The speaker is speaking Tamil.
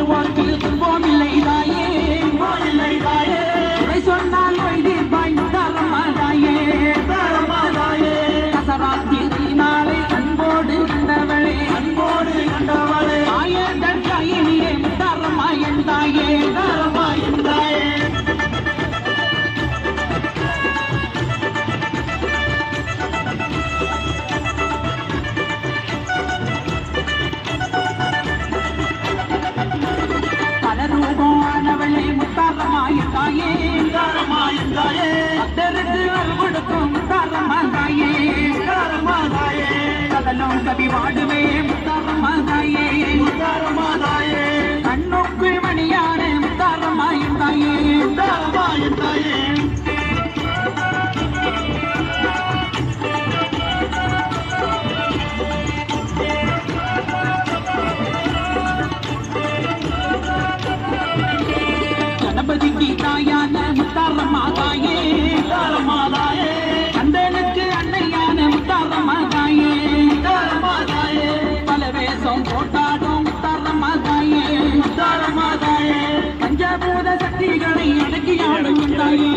வேண்டுவோர்க்கு துன்பம் இல்லை தாயே உரை சொன்னால் வைத்தீர்ப்பாய் முத்தாரம்மாதாயே கசராத்தி நாளை அன்போடு கண்டவளே தாயே தந்தாயே நீரே முத்தாரம்மா என் தாயே பலரூபமானவளே முத்தாரம்மா என் தாயே அத்தருக்கு அருள்கொடுக்கும் முத்தாரம்மா தாயே கடலும் கவி வாடுவே முத்தாரம்மா தாயே கண்ணுக்குள் மணியான முத்தாரம்மா என் தாயே கணபதிக்கு தாயான முத்தாரம்மா தாயே கந்தனுக்கு அன்னையான முத்தாரம்மா தாயே பல வேஷம் போட்டாடும் முத்தாரம்மா தாயே பஞ்சபூத சக்திகளை அடக்கி ஆடும் தாயே